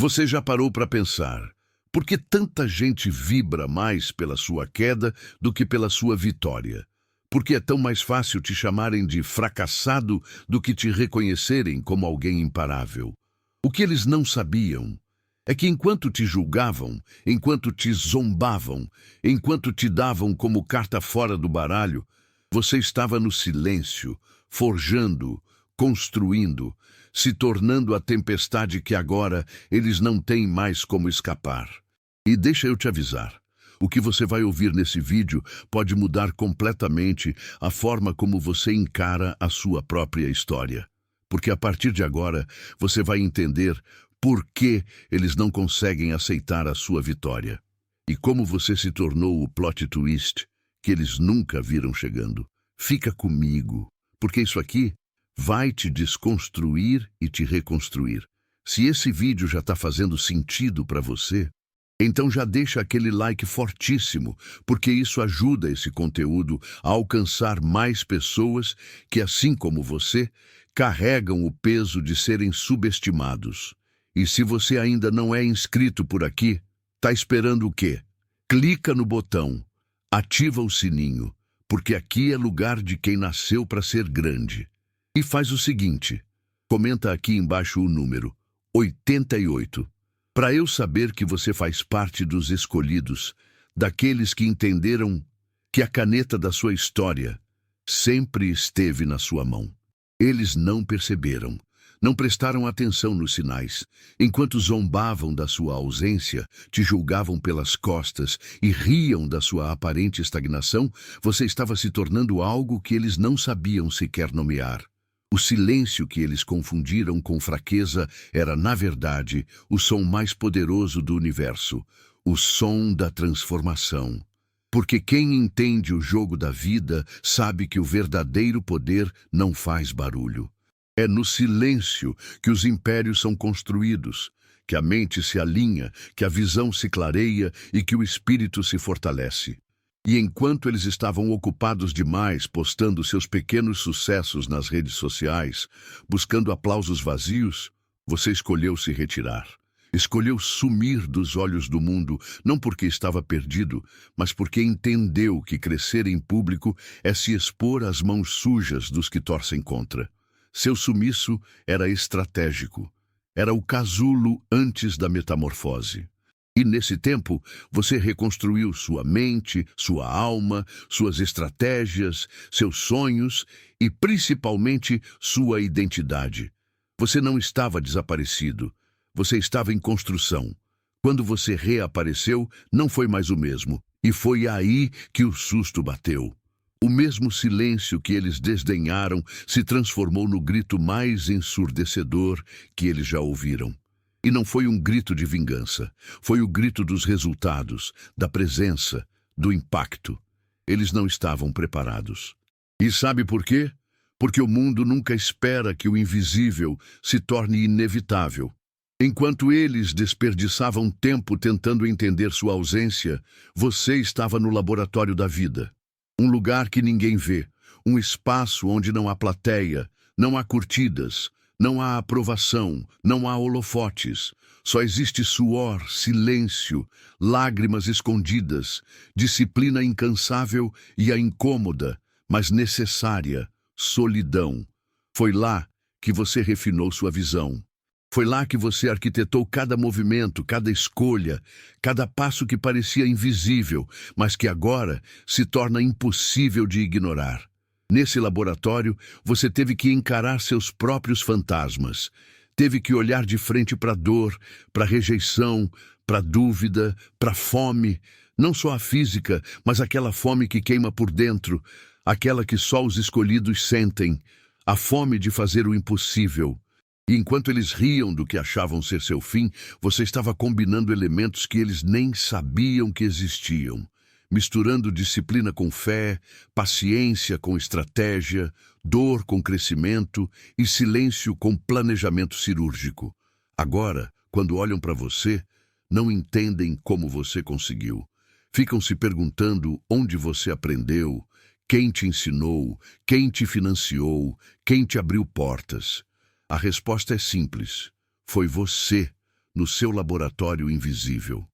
Você já parou para pensar por que tanta gente vibra mais pela sua queda do que pela sua vitória? Por que é tão mais fácil te chamarem de fracassado do que te reconhecerem como alguém imparável? O que eles não sabiam é que enquanto te julgavam, enquanto te zombavam, enquanto te davam como carta fora do baralho, você estava no silêncio, forjando, construindo, se tornando a tempestade que agora eles não têm mais como escapar. E deixa eu te avisar, o que você vai ouvir nesse vídeo pode mudar completamente a forma como você encara a sua própria história. Porque a partir de agora, você vai entender por que eles não conseguem aceitar a sua vitória. E como você se tornou o plot twist que eles nunca viram chegando. Fica comigo, porque isso aqui vai te desconstruir e te reconstruir. Se esse vídeo já está fazendo sentido para você, então já deixa aquele like fortíssimo, porque isso ajuda esse conteúdo a alcançar mais pessoas que, assim como você, carregam o peso de serem subestimados. E se você ainda não é inscrito por aqui, tá esperando o quê? Clica no botão, ativa o sininho, porque aqui é lugar de quem nasceu para ser grande. E faz o seguinte, comenta aqui embaixo o número 88, para eu saber que você faz parte dos escolhidos, daqueles que entenderam que a caneta da sua história sempre esteve na sua mão. Eles não perceberam, não prestaram atenção nos sinais. Enquanto zombavam da sua ausência, te julgavam pelas costas e riam da sua aparente estagnação, você estava se tornando algo que eles não sabiam sequer nomear. O silêncio que eles confundiram com fraqueza era, na verdade, o som mais poderoso do universo, o som da transformação. Porque quem entende o jogo da vida sabe que o verdadeiro poder não faz barulho. É no silêncio que os impérios são construídos, que a mente se alinha, que a visão se clareia e que o espírito se fortalece. E enquanto eles estavam ocupados demais postando seus pequenos sucessos nas redes sociais, buscando aplausos vazios, você escolheu se retirar. Escolheu sumir dos olhos do mundo, não porque estava perdido, mas porque entendeu que crescer em público é se expor às mãos sujas dos que torcem contra. Seu sumiço era estratégico. Era o casulo antes da metamorfose. E nesse tempo, você reconstruiu sua mente, sua alma, suas estratégias, seus sonhos e, principalmente, sua identidade. Você não estava desaparecido. Você estava em construção. Quando você reapareceu, não foi mais o mesmo. E foi aí que o susto bateu. O mesmo silêncio que eles desdenharam se transformou no grito mais ensurdecedor que eles já ouviram. E não foi um grito de vingança, foi o grito dos resultados, da presença, do impacto. Eles não estavam preparados. E sabe por quê? Porque o mundo nunca espera que o invisível se torne inevitável. Enquanto eles desperdiçavam tempo tentando entender sua ausência, você estava no laboratório da vida. Um lugar que ninguém vê, um espaço onde não há plateia, não há curtidas, não há aprovação, não há holofotes. Só existe suor, silêncio, lágrimas escondidas, disciplina incansável e a incômoda, mas necessária, solidão. Foi lá que você refinou sua visão. Foi lá que você arquitetou cada movimento, cada escolha, cada passo que parecia invisível, mas que agora se torna impossível de ignorar. Nesse laboratório, você teve que encarar seus próprios fantasmas. Teve que olhar de frente para a dor, para a rejeição, para a dúvida, para a fome. Não só a física, mas aquela fome que queima por dentro, aquela que só os escolhidos sentem. A fome de fazer o impossível. E enquanto eles riam do que achavam ser seu fim, você estava combinando elementos que eles nem sabiam que existiam. Misturando disciplina com fé, paciência com estratégia, dor com crescimento e silêncio com planejamento cirúrgico. Agora, quando olham para você, não entendem como você conseguiu. Ficam se perguntando onde você aprendeu, quem te ensinou, quem te financiou, quem te abriu portas. A resposta é simples. Foi você, no seu laboratório invisível.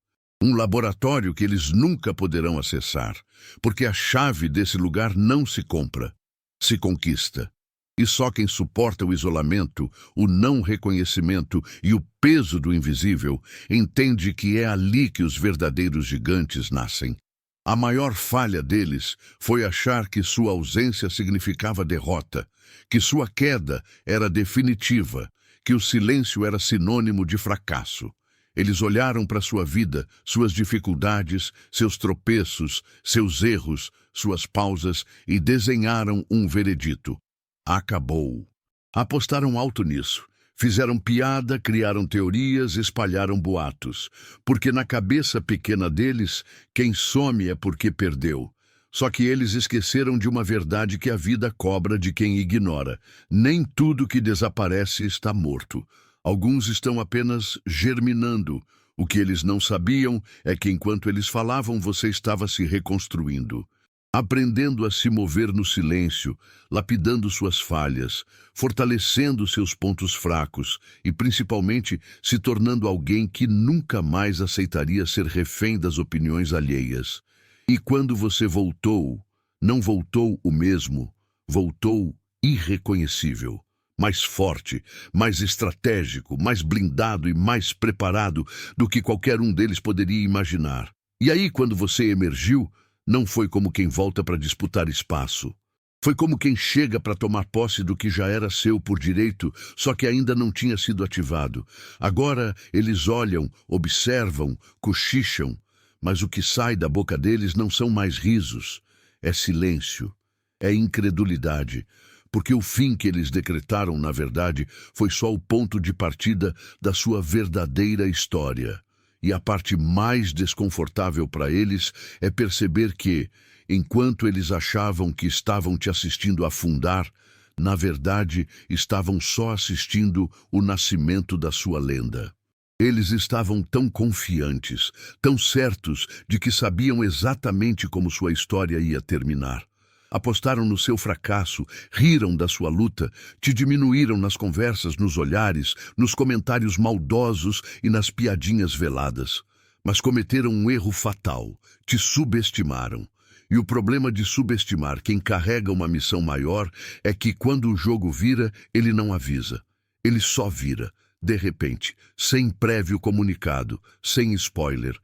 Um laboratório que eles nunca poderão acessar, porque a chave desse lugar não se compra, se conquista. E só quem suporta o isolamento, o não reconhecimento e o peso do invisível entende que é ali que os verdadeiros gigantes nascem. A maior falha deles foi achar que sua ausência significava derrota, que sua queda era definitiva, que o silêncio era sinônimo de fracasso. Eles olharam para sua vida, suas dificuldades, seus tropeços, seus erros, suas pausas e desenharam um veredito. Acabou. Apostaram alto nisso. Fizeram piada, criaram teorias, espalharam boatos. Porque na cabeça pequena deles, quem some é porque perdeu. Só que eles esqueceram de uma verdade que a vida cobra de quem ignora. Nem tudo que desaparece está morto. Alguns estão apenas germinando. O que eles não sabiam é que enquanto eles falavam, você estava se reconstruindo. Aprendendo a se mover no silêncio, lapidando suas falhas, fortalecendo seus pontos fracos e, principalmente, se tornando alguém que nunca mais aceitaria ser refém das opiniões alheias. E quando você voltou, não voltou o mesmo, voltou irreconhecível. Mais forte, mais estratégico, mais blindado e mais preparado do que qualquer um deles poderia imaginar. E aí, quando você emergiu, não foi como quem volta para disputar espaço. Foi como quem chega para tomar posse do que já era seu por direito, só que ainda não tinha sido ativado. Agora eles olham, observam, cochicham, mas o que sai da boca deles não são mais risos. É silêncio, é incredulidade, porque o fim que eles decretaram, na verdade, foi só o ponto de partida da sua verdadeira história. E a parte mais desconfortável para eles é perceber que, enquanto eles achavam que estavam te assistindo afundar, na verdade estavam só assistindo o nascimento da sua lenda. Eles estavam tão confiantes, tão certos de que sabiam exatamente como sua história ia terminar. Apostaram no seu fracasso, riram da sua luta, te diminuíram nas conversas, nos olhares, nos comentários maldosos e nas piadinhas veladas. Mas cometeram um erro fatal, te subestimaram. E o problema de subestimar quem carrega uma missão maior é que quando o jogo vira, ele não avisa. Ele só vira, de repente, sem prévio comunicado, sem spoiler.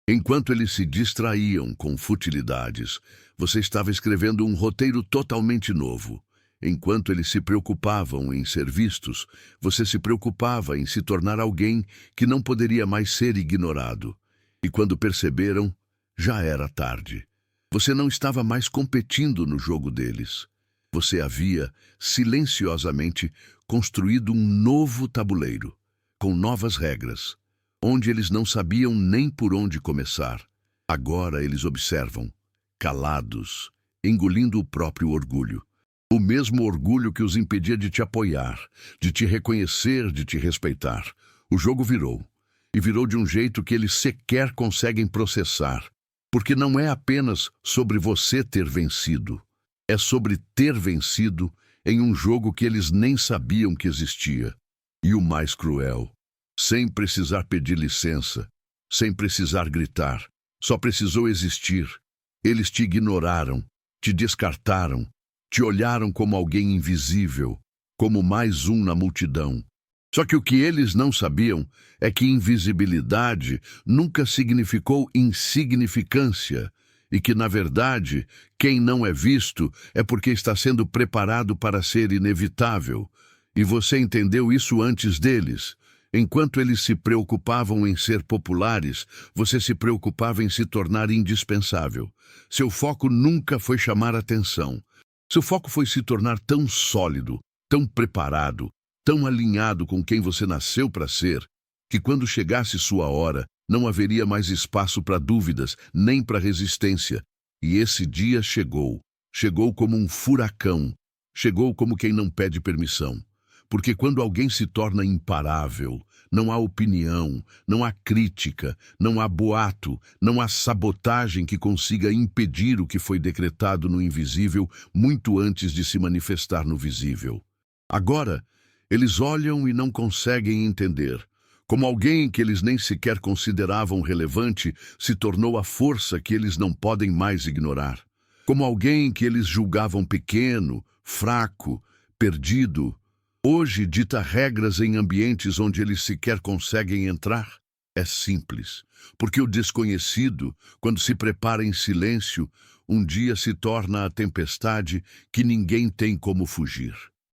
Enquanto eles se distraíam com futilidades, você estava escrevendo um roteiro totalmente novo. Enquanto eles se preocupavam em ser vistos, você se preocupava em se tornar alguém que não poderia mais ser ignorado. E quando perceberam, já era tarde. Você não estava mais competindo no jogo deles. Você havia, silenciosamente, construído um novo tabuleiro, com novas regras, onde eles não sabiam nem por onde começar. Agora eles observam, calados, engolindo o próprio orgulho. O mesmo orgulho que os impedia de te apoiar, de te reconhecer, de te respeitar. O jogo virou. E virou de um jeito que eles sequer conseguem processar. Porque não é apenas sobre você ter vencido. É sobre ter vencido em um jogo que eles nem sabiam que existia. E o mais cruel, sem precisar pedir licença, sem precisar gritar, só precisou existir. Eles te ignoraram, te descartaram, te olharam como alguém invisível, como mais um na multidão. Só que o que eles não sabiam é que invisibilidade nunca significou insignificância e que, na verdade, quem não é visto é porque está sendo preparado para ser inevitável. E você entendeu isso antes deles. Enquanto eles se preocupavam em ser populares, você se preocupava em se tornar indispensável. Seu foco nunca foi chamar atenção. Seu foco foi se tornar tão sólido, tão preparado, tão alinhado com quem você nasceu para ser, que quando chegasse sua hora, não haveria mais espaço para dúvidas, nem para resistência. E esse dia chegou. Chegou como um furacão. Chegou como quem não pede permissão. Porque quando alguém se torna imparável, não há opinião, não há crítica, não há boato, não há sabotagem que consiga impedir o que foi decretado no invisível muito antes de se manifestar no visível. Agora, eles olham e não conseguem entender Como alguém que eles nem sequer consideravam relevante se tornou a força que eles não podem mais ignorar. Como alguém que eles julgavam pequeno, fraco, perdido, hoje dita regras em ambientes onde eles sequer conseguem entrar. É simples, porque o desconhecido, quando se prepara em silêncio, um dia se torna a tempestade que ninguém tem como fugir.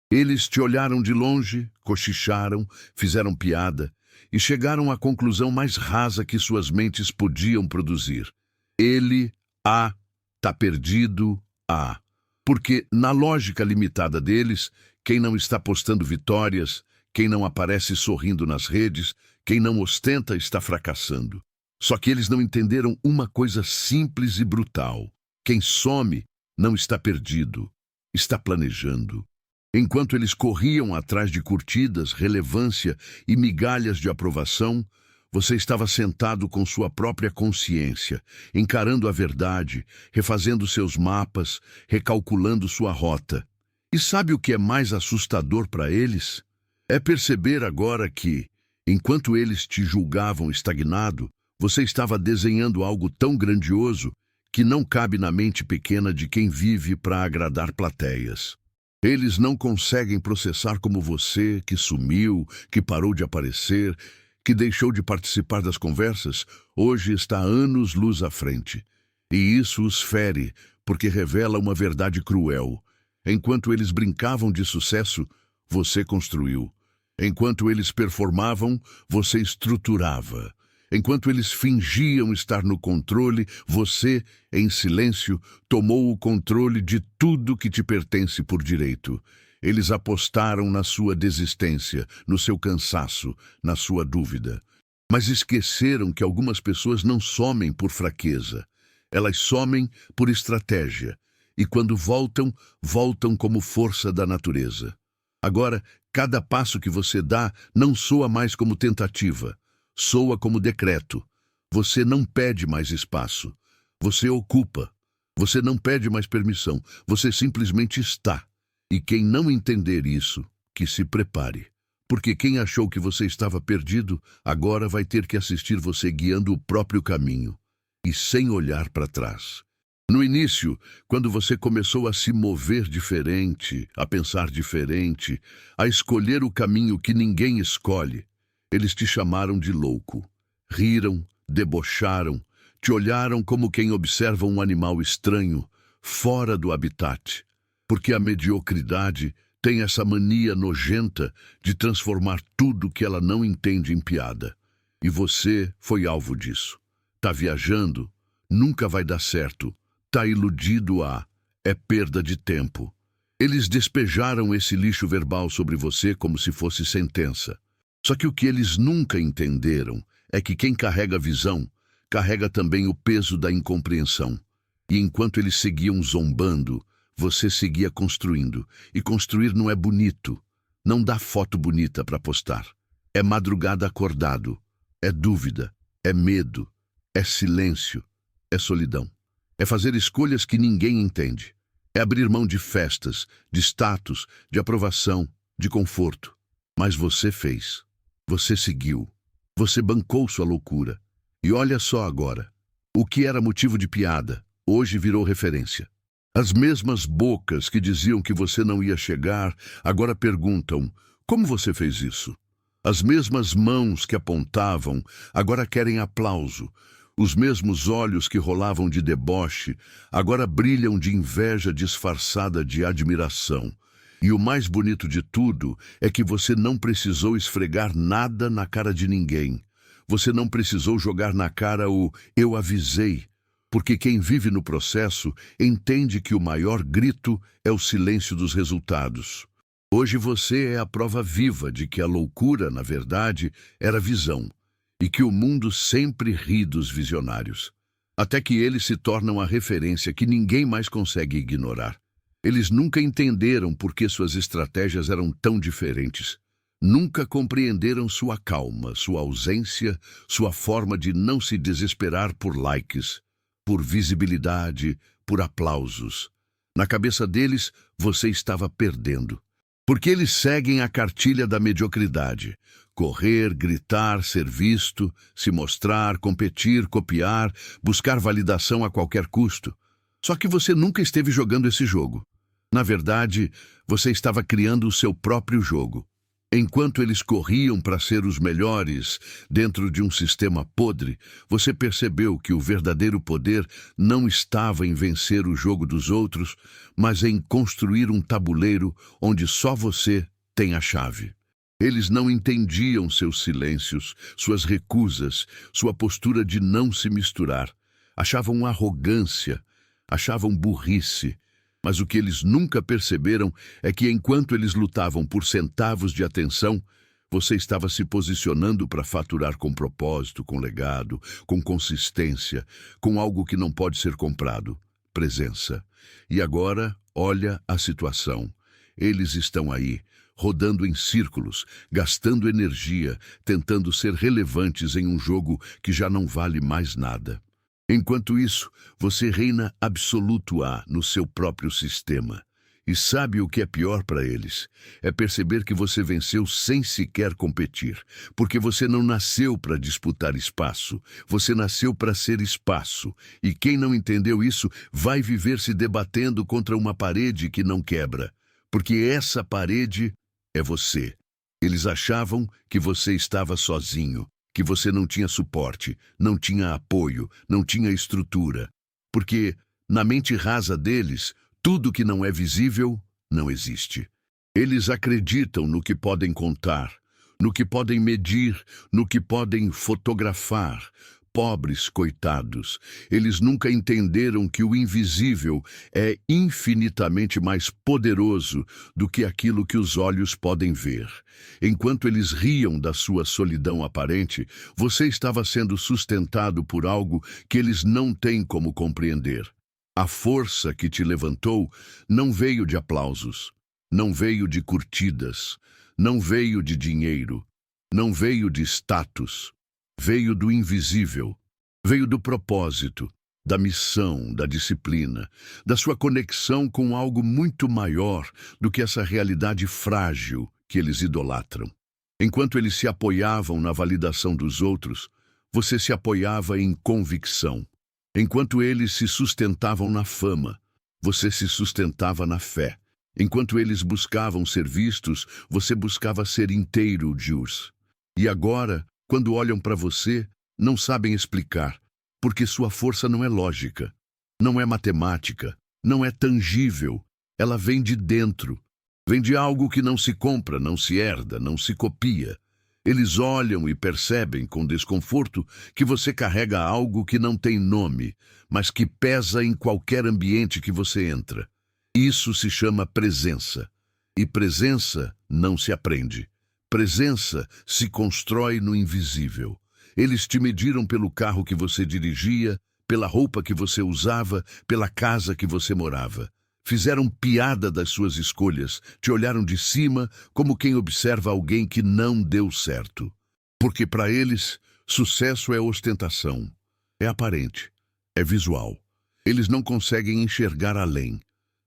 Eles te olharam de longe, cochicharam, fizeram piada e chegaram à conclusão mais rasa que suas mentes podiam produzir. Ele, tá perdido, Porque, na lógica limitada deles, quem não está postando vitórias, quem não aparece sorrindo nas redes, quem não ostenta está fracassando. Só que eles não entenderam uma coisa simples e brutal. Quem some não está perdido, está planejando. Enquanto eles corriam atrás de curtidas, relevância e migalhas de aprovação, você estava sentado com sua própria consciência, encarando a verdade, refazendo seus mapas, recalculando sua rota. E sabe o que é mais assustador para eles? É perceber agora que, enquanto eles te julgavam estagnado, você estava desenhando algo tão grandioso que não cabe na mente pequena de quem vive para agradar plateias. Eles não conseguem processar como você, que sumiu, que parou de aparecer, que deixou de participar das conversas, hoje está anos-luz à frente. E isso os fere, porque revela uma verdade cruel. Enquanto eles brincavam de sucesso, você construiu. Enquanto eles performavam, você estruturava. Enquanto eles fingiam estar no controle, você, em silêncio, tomou o controle de tudo que te pertence por direito. Eles apostaram na sua desistência, no seu cansaço, na sua dúvida. Mas esqueceram que algumas pessoas não somem por fraqueza. Elas somem por estratégia. E quando voltam, voltam como força da natureza. Agora, cada passo que você dá não soa mais como tentativa. Soa como decreto. Você não pede mais espaço. Você ocupa. Você não pede mais permissão. Você simplesmente está. E quem não entender isso, que se prepare. Porque quem achou que você estava perdido, agora vai ter que assistir você guiando o próprio caminho. E sem olhar para trás. No início, quando você começou a se mover diferente, a pensar diferente, a escolher o caminho que ninguém escolhe, eles te chamaram de louco. Riram, debocharam, te olharam como quem observa um animal estranho, fora do habitat. Porque a mediocridade tem essa mania nojenta de transformar tudo que ela não entende em piada. E você foi alvo disso. Tá viajando? Nunca vai dar certo. Tá iludido é perda de tempo. Eles despejaram esse lixo verbal sobre você como se fosse sentença. Só que o que eles nunca entenderam é que quem carrega a visão, carrega também o peso da incompreensão. E enquanto eles seguiam zombando, você seguia construindo. E construir não é bonito. Não dá foto bonita para postar. É madrugada acordado. É dúvida. É medo. É silêncio. É solidão. É fazer escolhas que ninguém entende. É abrir mão de festas, de status, de aprovação, de conforto. Mas você fez. Você seguiu. Você bancou sua loucura. E olha só agora. O que era motivo de piada, hoje virou referência. As mesmas bocas que diziam que você não ia chegar, agora perguntam, como você fez isso? As mesmas mãos que apontavam, agora querem aplauso. Os mesmos olhos que rolavam de deboche, agora brilham de inveja disfarçada de admiração. E o mais bonito de tudo é que você não precisou esfregar nada na cara de ninguém. Você não precisou jogar na cara o "eu avisei", porque quem vive no processo entende que o maior grito é o silêncio dos resultados. Hoje você é a prova viva de que a loucura, na verdade, era visão, e que o mundo sempre ri dos visionários, até que eles se tornam a referência que ninguém mais consegue ignorar. Eles nunca entenderam por que suas estratégias eram tão diferentes. Nunca compreenderam sua calma, sua ausência, sua forma de não se desesperar por likes, por visibilidade, por aplausos. Na cabeça deles, você estava perdendo. Porque eles seguem a cartilha da mediocridade. correr, gritar, ser visto, se mostrar, competir, copiar, buscar validação a qualquer custo. Só que você nunca esteve jogando esse jogo. Na verdade, você estava criando o seu próprio jogo. Enquanto eles corriam para ser os melhores dentro de um sistema podre, você percebeu que o verdadeiro poder não estava em vencer o jogo dos outros, mas em construir um tabuleiro onde só você tem a chave. Eles não entendiam seus silêncios, suas recusas, sua postura de não se misturar. Achavam arrogância, achavam burrice. Mas o que eles nunca perceberam é que enquanto eles lutavam por centavos de atenção, você estava se posicionando para faturar com propósito, com legado, com consistência, com algo que não pode ser comprado, presença. E agora, olha a situação. Eles estão aí, rodando em círculos, gastando energia, tentando ser relevantes em um jogo que já não vale mais nada. Enquanto isso, você reina absoluto no seu próprio sistema. E sabe o que é pior para eles? É perceber que você venceu sem sequer competir. Porque você não nasceu para disputar espaço. Você nasceu para ser espaço. E quem não entendeu isso vai viver se debatendo contra uma parede que não quebra. Porque essa parede é você. Eles achavam que você estava sozinho, que você não tinha suporte, não tinha apoio, não tinha estrutura. Porque, na mente rasa deles, tudo que não é visível não existe. Eles acreditam no que podem contar, no que podem medir, no que podem fotografar. Pobres coitados, eles nunca entenderam que o invisível é infinitamente mais poderoso do que aquilo que os olhos podem ver. Enquanto eles riam da sua solidão aparente, você estava sendo sustentado por algo que eles não têm como compreender. A força que te levantou não veio de aplausos, não veio de curtidas, não veio de dinheiro, não veio de status. Veio do invisível, veio do propósito, da missão, da disciplina, da sua conexão com algo muito maior do que essa realidade frágil que eles idolatram. Enquanto eles se apoiavam na validação dos outros, você se apoiava em convicção. Enquanto eles se sustentavam na fama, você se sustentava na fé. Enquanto eles buscavam ser vistos, você buscava ser inteiro, Jules. E agora, quando olham para você, não sabem explicar, porque sua força não é lógica, não é matemática, não é tangível. Ela vem de dentro, vem de algo que não se compra, não se herda, não se copia. Eles olham e percebem com desconforto que você carrega algo que não tem nome, mas que pesa em qualquer ambiente que você entra. Isso se chama presença. E presença não se aprende. Presença se constrói no invisível. Eles te mediram pelo carro que você dirigia, pela roupa que você usava, pela casa que você morava. Fizeram piada das suas escolhas, te olharam de cima como quem observa alguém que não deu certo. Porque para eles, sucesso é ostentação, é aparente, é visual. Eles não conseguem enxergar além.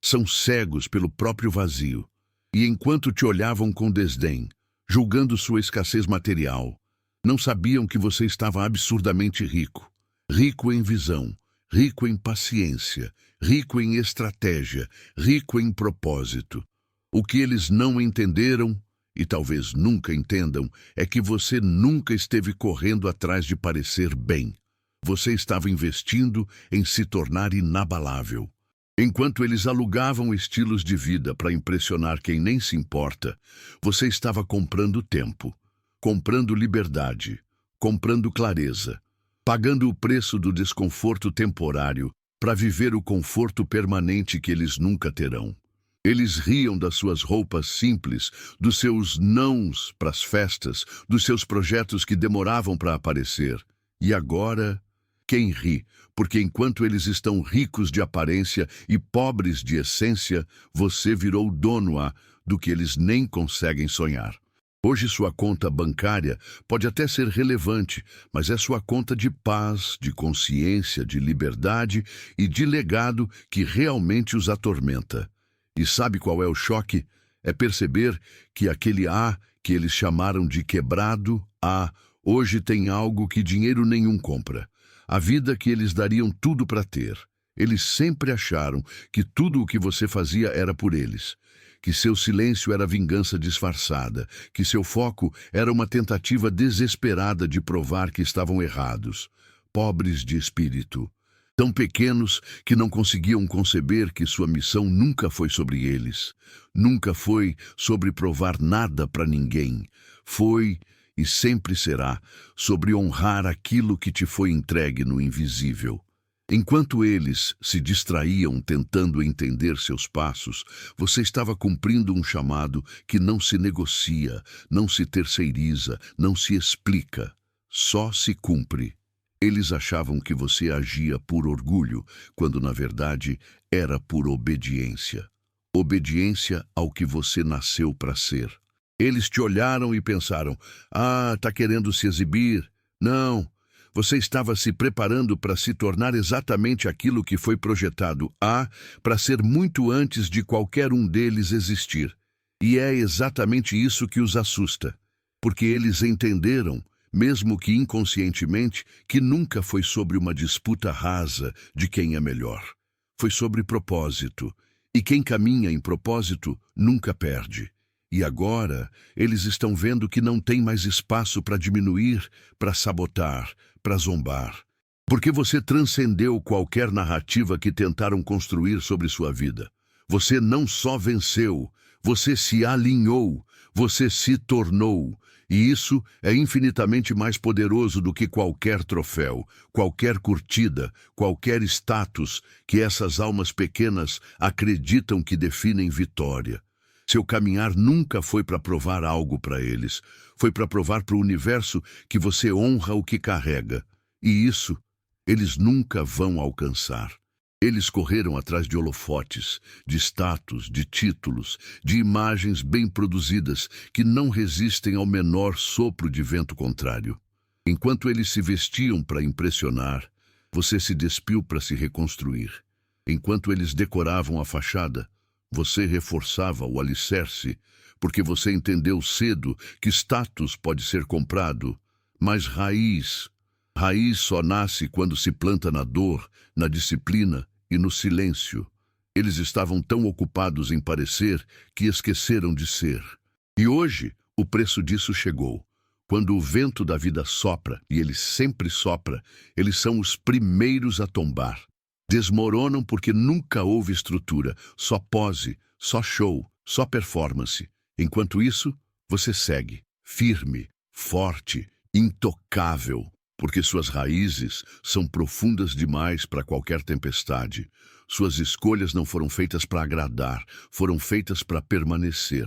São cegos pelo próprio vazio. E enquanto te olhavam com desdém, julgando sua escassez material, não sabiam que você estava absurdamente rico. Rico em visão, rico em paciência, rico em estratégia, rico em propósito. O que eles não entenderam, e talvez nunca entendam, é que você nunca esteve correndo atrás de parecer bem. Você estava investindo em se tornar inabalável. Enquanto eles alugavam estilos de vida para impressionar quem nem se importa, você estava comprando tempo, comprando liberdade, comprando clareza, pagando o preço do desconforto temporário para viver o conforto permanente que eles nunca terão. Eles riam das suas roupas simples, dos seus nãos para as festas, dos seus projetos que demoravam para aparecer. E agora, quem ri? Porque enquanto eles estão ricos de aparência e pobres de essência, você virou dono do que eles nem conseguem sonhar. Hoje sua conta bancária pode até ser relevante, mas é sua conta de paz, de consciência, de liberdade e de legado que realmente os atormenta. E sabe qual é o choque? É perceber que aquele que eles chamaram de quebrado, hoje tem algo que dinheiro nenhum compra. A vida que eles dariam tudo para ter. Eles sempre acharam que tudo o que você fazia era por eles, que seu silêncio era vingança disfarçada, que seu foco era uma tentativa desesperada de provar que estavam errados. Pobres de espírito. Tão pequenos que não conseguiam conceber que sua missão nunca foi sobre eles. Nunca foi sobre provar nada para ninguém. Foi, e sempre será, sobre honrar aquilo que te foi entregue no invisível. Enquanto eles se distraíam tentando entender seus passos, você estava cumprindo um chamado que não se negocia, não se terceiriza, não se explica. Só se cumpre. Eles achavam que você agia por orgulho, quando na verdade era por obediência. Obediência ao que você nasceu para ser. Eles te olharam e pensaram, tá querendo se exibir. Não, você estava se preparando para se tornar exatamente aquilo que foi projetado, para ser muito antes de qualquer um deles existir. E é exatamente isso que os assusta, porque eles entenderam, mesmo que inconscientemente, que nunca foi sobre uma disputa rasa de quem é melhor. Foi sobre propósito, e quem caminha em propósito nunca perde. E agora, eles estão vendo que não tem mais espaço para diminuir, para sabotar, para zombar. Porque você transcendeu qualquer narrativa que tentaram construir sobre sua vida. Você não só venceu, você se alinhou, você se tornou. E isso é infinitamente mais poderoso do que qualquer troféu, qualquer curtida, qualquer status que essas almas pequenas acreditam que definem vitória. Seu caminhar nunca foi para provar algo para eles, foi para provar para o universo que você honra o que carrega. E isso eles nunca vão alcançar. Eles correram atrás de holofotes, de status, de títulos, de imagens bem produzidas que não resistem ao menor sopro de vento contrário. Enquanto eles se vestiam para impressionar, você se despiu para se reconstruir. Enquanto eles decoravam a fachada, você reforçava o alicerce, porque você entendeu cedo que status pode ser comprado, mas raiz só nasce quando se planta na dor, na disciplina e no silêncio. Eles estavam tão ocupados em parecer que esqueceram de ser. E hoje, o preço disso chegou. Quando o vento da vida sopra, e ele sempre sopra, eles são os primeiros a tombar. Desmoronam porque nunca houve estrutura, só pose, só show, só performance. Enquanto isso, você segue, firme, forte, intocável. Porque suas raízes são profundas demais para qualquer tempestade. Suas escolhas não foram feitas para agradar, foram feitas para permanecer.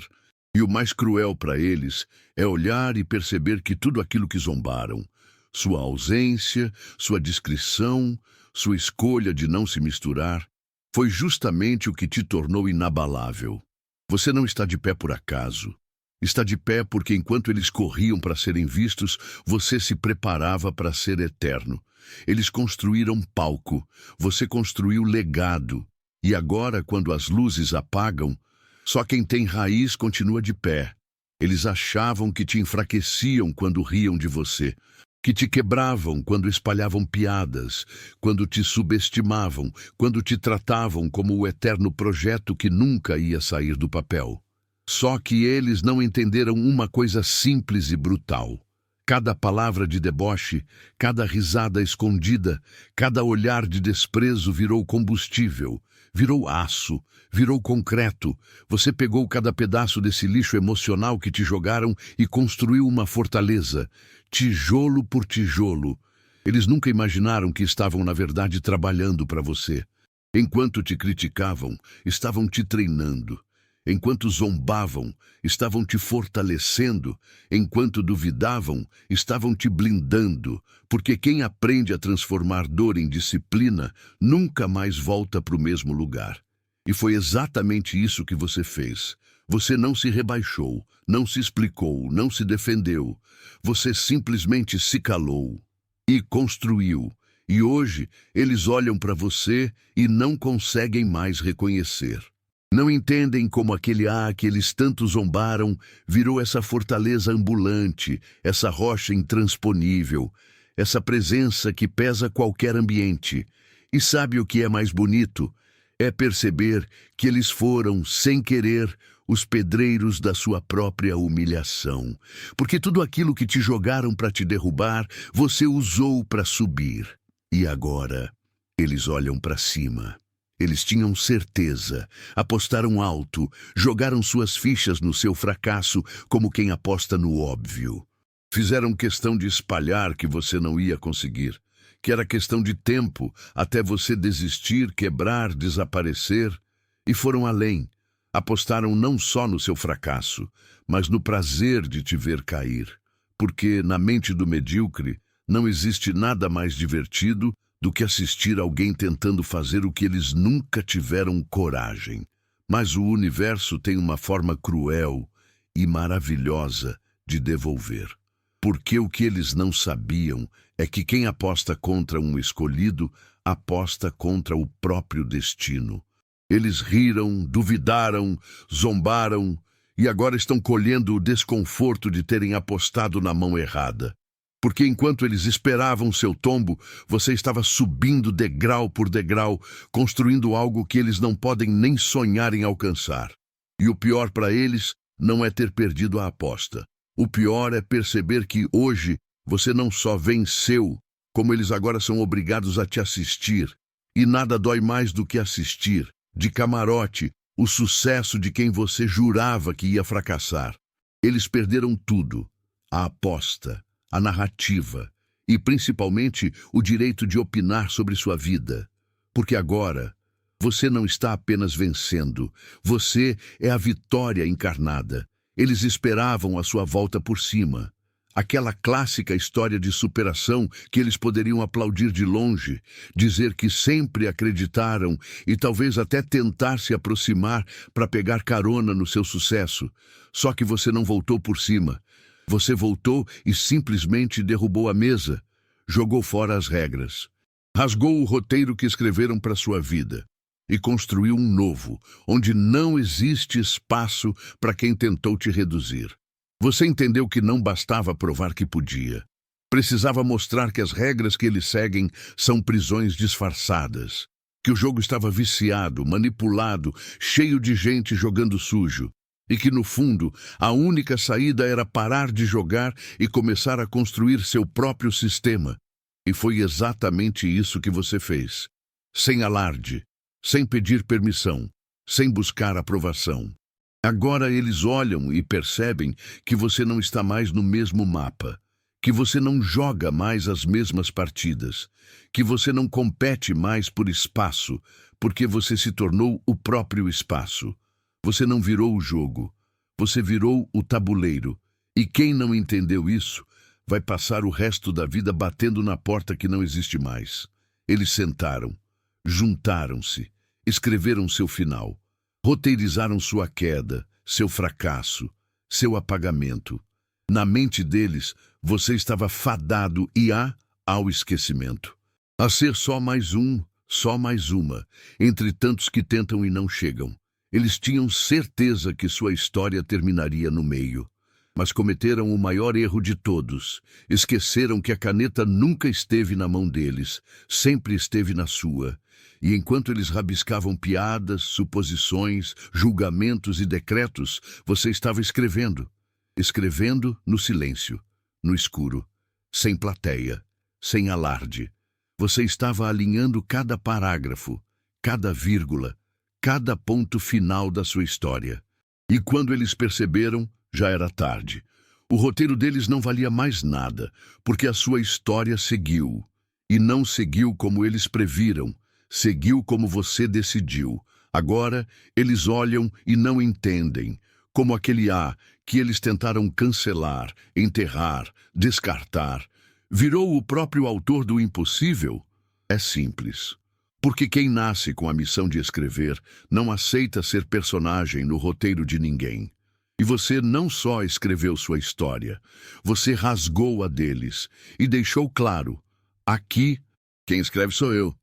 E o mais cruel para eles é olhar e perceber que tudo aquilo que zombaram, sua ausência, sua discrição, sua escolha de não se misturar, foi justamente o que te tornou inabalável. Você não está de pé por acaso. Está de pé porque enquanto eles corriam para serem vistos, você se preparava para ser eterno. Eles construíram palco, você construiu legado. E agora, quando as luzes apagam, só quem tem raiz continua de pé. Eles achavam que te enfraqueciam quando riam de você, que te quebravam quando espalhavam piadas, quando te subestimavam, quando te tratavam como o eterno projeto que nunca ia sair do papel. Só que eles não entenderam uma coisa simples e brutal. Cada palavra de deboche, cada risada escondida, cada olhar de desprezo virou combustível, virou aço, virou concreto. Você pegou cada pedaço desse lixo emocional que te jogaram e construiu uma fortaleza, tijolo por tijolo. Eles nunca imaginaram que estavam, na verdade, trabalhando para você. Enquanto te criticavam, estavam te treinando. Enquanto zombavam, estavam te fortalecendo. Enquanto duvidavam, estavam te blindando. Porque quem aprende a transformar dor em disciplina nunca mais volta para o mesmo lugar. E foi exatamente isso que você fez. Você não se rebaixou, não se explicou, não se defendeu. Você simplesmente se calou e construiu. E hoje eles olham para você e não conseguem mais reconhecer. Não entendem como aquele A que eles tanto zombaram virou essa fortaleza ambulante, essa rocha intransponível, essa presença que pesa qualquer ambiente. E sabe o que é mais bonito? É perceber que eles foram, sem querer, os pedreiros da sua própria humilhação. Porque tudo aquilo que te jogaram para te derrubar, você usou para subir. E agora, eles olham para cima. Eles tinham certeza, apostaram alto, jogaram suas fichas no seu fracasso como quem aposta no óbvio. Fizeram questão de espalhar que você não ia conseguir, que era questão de tempo até você desistir, quebrar, desaparecer, e foram além. Apostaram não só no seu fracasso, mas no prazer de te ver cair, porque na mente do medíocre não existe nada mais divertido do que assistir alguém tentando fazer o que eles nunca tiveram coragem. Mas o universo tem uma forma cruel e maravilhosa de devolver. Porque o que eles não sabiam é que quem aposta contra um escolhido, aposta contra o próprio destino. Eles riram, duvidaram, zombaram e agora estão colhendo o desconforto de terem apostado na mão errada. Porque enquanto eles esperavam seu tombo, você estava subindo degrau por degrau, construindo algo que eles não podem nem sonhar em alcançar. E o pior para eles não é ter perdido a aposta. O pior é perceber que hoje você não só venceu, como eles agora são obrigados a te assistir. E nada dói mais do que assistir, de camarote, o sucesso de quem você jurava que ia fracassar. Eles perderam tudo: a aposta, a narrativa e, principalmente, o direito de opinar sobre sua vida. Porque agora, você não está apenas vencendo, você é a vitória encarnada. Eles esperavam a sua volta por cima. Aquela clássica história de superação que eles poderiam aplaudir de longe, dizer que sempre acreditaram e talvez até tentar se aproximar para pegar carona no seu sucesso. Só que você não voltou por cima. Você voltou e simplesmente derrubou a mesa, jogou fora as regras, rasgou o roteiro que escreveram para sua vida e construiu um novo, onde não existe espaço para quem tentou te reduzir. Você entendeu que não bastava provar que podia. Precisava mostrar que as regras que eles seguem são prisões disfarçadas, que o jogo estava viciado, manipulado, cheio de gente jogando sujo. E que, no fundo, a única saída era parar de jogar e começar a construir seu próprio sistema. E foi exatamente isso que você fez. Sem alarde, sem pedir permissão, sem buscar aprovação. Agora eles olham e percebem que você não está mais no mesmo mapa, que você não joga mais as mesmas partidas, que você não compete mais por espaço, porque você se tornou o próprio espaço. Você não virou o jogo, você virou o tabuleiro. E quem não entendeu isso vai passar o resto da vida batendo na porta que não existe mais. Eles sentaram, juntaram-se, escreveram seu final, roteirizaram sua queda, seu fracasso, seu apagamento. Na mente deles, você estava fadado ao esquecimento. A ser só mais um, só mais uma, entre tantos que tentam e não chegam. Eles tinham certeza que sua história terminaria no meio, mas cometeram o maior erro de todos. Esqueceram que a caneta nunca esteve na mão deles, sempre esteve na sua. E enquanto eles rabiscavam piadas, suposições, julgamentos e decretos, você estava escrevendo. Escrevendo no silêncio, no escuro, sem plateia, sem alarde. Você estava alinhando cada parágrafo, cada vírgula, cada ponto final da sua história. E quando eles perceberam, já era tarde. O roteiro deles não valia mais nada, porque a sua história seguiu. E não seguiu como eles previram, seguiu como você decidiu. Agora, eles olham e não entendem, como aquele A que eles tentaram cancelar, enterrar, descartar. Virou o próprio autor do impossível? É simples. Porque quem nasce com a missão de escrever não aceita ser personagem no roteiro de ninguém. E você não só escreveu sua história, você rasgou a deles e deixou claro: aqui, quem escreve sou eu.